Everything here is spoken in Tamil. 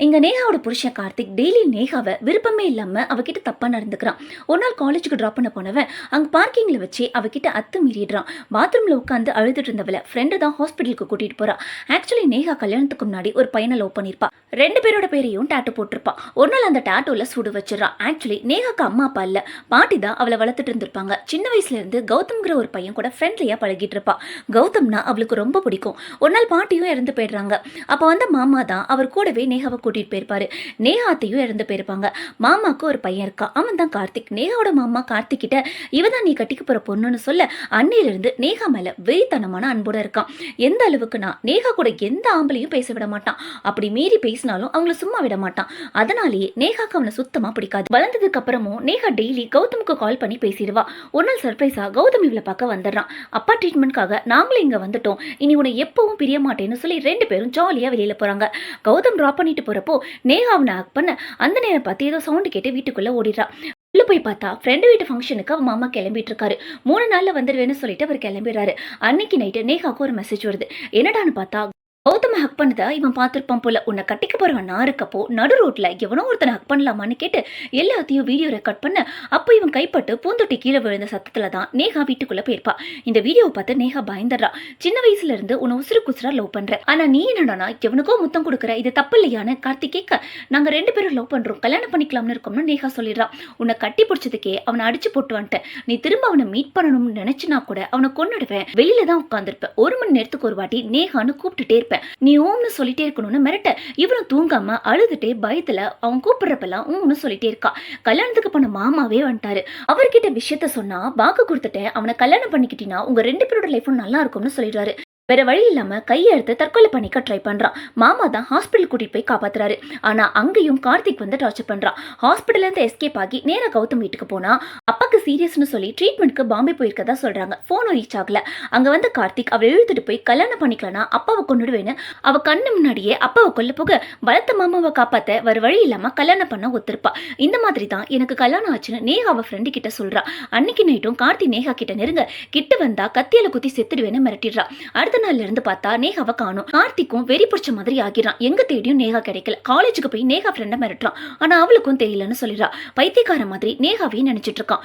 இங்க நேஹாவோட புருஷன் கார்த்திக் டெய்லி நேஹாவை விருப்பமே இல்லாம அவகிட்ட தப்பா நடந்துக்கிறான். ஒரு நாள் காலேஜுக்கு டிராப் பண்ண போனவன் அங்க பார்க்கிங்ல வச்சு அவகிட்ட மீறிடுறான். பாத்ரூம்ல உட்காந்து அழுதுட்டு இருந்தவள ஃப்ரெண்டு தான் ஹாஸ்பிட்டலுக்கு கூட்டிட்டு போறா. ஆக்சுவலி நேஹா கல்யாணத்துக்கு முன்னாடி ஒரு பையனை லவ் பண்ணிருப்பா. 2 பேரோட பேரையும் டாட்டூ போட்டிருப்பா. ஒரு நாள் அந்த டாட்டூல சுடு வச்சிடறான். ஆக்சுவலி நேஹாக்கு அம்மா அப்பா இல்ல, பாட்டி தான் அவளை வளர்த்துட்டு இருந்திருப்பாங்க. சின்ன வயசுல இருந்து கௌதம்ங்கிற ஒரு பையன் கூட ஃப்ரெண்ட்லியா பழகிட்டு இருப்பா. கௌதம்னா அவளுக்கு ரொம்ப பிடிக்கும். ஒரு நாள் பாட்டியும் இறந்து போயிடுறாங்க. அப்ப வந்த மாமா தான் அவர் கூடவே நேஹாவை கூட்டிட்டு போயிருப்பாரு. நேஹாத்தையும் இறந்து போயிருப்பாங்க. மாமாக்கு ஒரு பையன் இருக்கா, அவன் தான் கார்த்திக். நேஹாவோட மாமா கார்த்திக் கிட்ட இவதான் நீ கட்டிக்க போற பொண்ணுன்னு சொல்ல அன்னையில இருந்து நேஹா மேல வெறித்தனமான அன்போட இருக்கான். எந்த அளவுக்குன்னா நேஹா கூட எந்த ஆம்பளையும் பேச விட மாட்டான். அப்படி மீறி பேசினாலும் அவங்கள சும்மா விட மாட்டான். அதனாலேயே நேஹாக்கு அவனை சுத்தமா பிடிக்காது. வளர்ந்ததுக்கு அப்புறமும் நேஹா டெய்லி கௌதமுக்கு கால் பண்ணி பேசிடுவா. ஒரு நாள் சர்ப்ரைஸா கௌதம் இவளை பார்க்க வந்துடுறான். அப்பா ட்ரீட்மெண்ட்காக நாங்களும் இங்க வந்துட்டோம், இனி உன்னை எப்பவும் பிரிய மாட்டேன்னு சொல்லி 2 பேரும் ஜாலியா வெளியில போறாங்க. கௌதம் டிராப் பண்ணிட்டு போறப்போ நேஹா அவனை ஹக் பண்ண அந்த நேரம் பார்த்து ஏதோ சவுண்ட் கேட்டு வீட்டுக்குள்ள ஓடிடுறா. உள்ள போய் பார்த்தா ஃப்ரெண்டு வீட்டு ஃபங்க்ஷனுக்கு அவன் மாமா கிளம்பிட்டு இருக்காரு. 3 நாள்ல வந்துடுவேன்னு சொல்லிட்டு அவர் கிளம்பிடுறாரு. அன்னைக்கு நைட்டு நேஹாவுக்கு ஒரு மெசேஜ் வருது. என்னடான்னு பார்த்தா கௌதம ஹக் பண்ணதா இவன் பார்த்துருப்பான் போல. உன்னை கட்டிக்க போறவன் நான் இருக்கப்போ நடு ரோட்ல எவனோ ஒருத்தனை ஹக் பண்ணலாமான்னு கேட்டு எல்லாத்தையும் வீடியோ ரெக்கார்ட் பண்ண அப்போ இவன் கைப்பட்டு பூந்தொட்டி கீழே விழுந்த சத்தத்துல தான் நேஹா வீட்டுக்குள்ள போயிருப்பா. இந்த வீடியோவை பார்த்து நேஹா பயந்துடுறா. சின்ன வயசுல இருந்து உன்னை உசுறு குசுரா லவ் பண்ற, ஆனா நீ என்னடானா எவனுக்கோ முத்தம் கொடுக்குற, இது தப்பு இல்லையான்னு கார்த்திக் கேட்க நாங்க 2 பேரும் லவ் பண்றோம், கல்யாணம் பண்ணிக்கலாம்னு இருக்கோம்னு நேஹா சொல்லிடுறா. உன்னை கட்டி பிடிச்சதுக்கே அவனை அடிச்சு போட்டு வந்துட்டேன், நீ திரும்ப அவனை மீட் பண்ணணும்னு நினைச்சுனா கூட அவனை கொன்னுடுவேன், வெளியில தான் உட்காந்துருப்பேன், 1 மணி நேரத்துக்கு ஒரு வாட்டி நேஹான்னு கூப்பிட்டுட்டே இருப்பேன், நீ ஓம்னு சொல்லிட்டே இருக்கணும்னு மிரட்ட இவனும் தூங்காம அழுதுட்டே பயத்துல அவன் கூப்பிடுறப்பெல்லாம் ஊன்னு சொல்லிட்டே இருக்கா. கல்யாணத்துக்கு போன மாமாவே வந்துட்டாரு. அவர்கிட்ட விஷயத்த சொன்னா பாக்கு கொடுத்துட்டேன், அவனை கல்யாணம் பண்ணிக்கிட்டீங்கன்னா உங்க 2 பேரோட லைஃபும் நல்லா இருக்கும்னு சொல்லிடுறாரு. வேற வழி இல்லாம கையை எடுத்து தற்கொலை பண்ணிக்க ட்ரை பண்றான். மாமா தான் ஹாஸ்பிட்டல் கூட்டிட்டு போய் காப்பாத்துறாரு. ஆனா அங்கேயும் கார்த்திக் வந்து டார்ச்சர் பண்றான். ஹாஸ்பிட்டல்ல இருந்து எஸ்கேப் ஆகி நேரா கௌதம் வீட்டுக்கு போனா அப்பாக்கு சீரியஸ்னு சொல்லி ட்ரீட்மெண்ட்க்கு பாம்பே போயிருக்கதா சொல்றாங்க. போனும் ரீச் ஆகல. அங்க வந்து கார்த்திக் அவளை இழுத்துட்டு போய் கல்யாணம் பண்ணிக்கலனா அப்பாவை கொண்டுடுவேன்னு அவ கண்ணு முன்னாடியே அப்பாவை கொல்ல போக பலத்த மாமாவை காப்பாத்த வேற வழி இல்லாம கல்யாணம் பண்ண ஒத்துருப்பா. இந்த மாதிரி தான் எனக்கு கல்யாணம் ஆச்சுன்னு நேஹா அவ ஃப்ரெண்டு கிட்ட சொல்றா. அன்னைக்கு நைட்டும் கார்த்தி நேஹா கிட்ட நெருங்க கிட்ட வந்தா கத்தியால குத்தி செத்துடுவேன்னு மிரட்டிடுறா. அடுத்த நாள்ல இருந்து பார்த்தா நேஹாவை காணும். கார்த்திக்கும் வெறி பிடிச்ச மாதிரி ஆகிறான். எங்க தேடியும் நேஹா கிடைக்கல. காலேஜுக்கு போய் நேஹா ஃப்ரெண்ட மிரட்டுறான். ஆனா அவளுக்கும் தெரியலன்னு சொல்லிடுறா. பைத்தியக்கார மாதிரி நேஹாவையும் நினைச்சிட்டு இருக்கான்.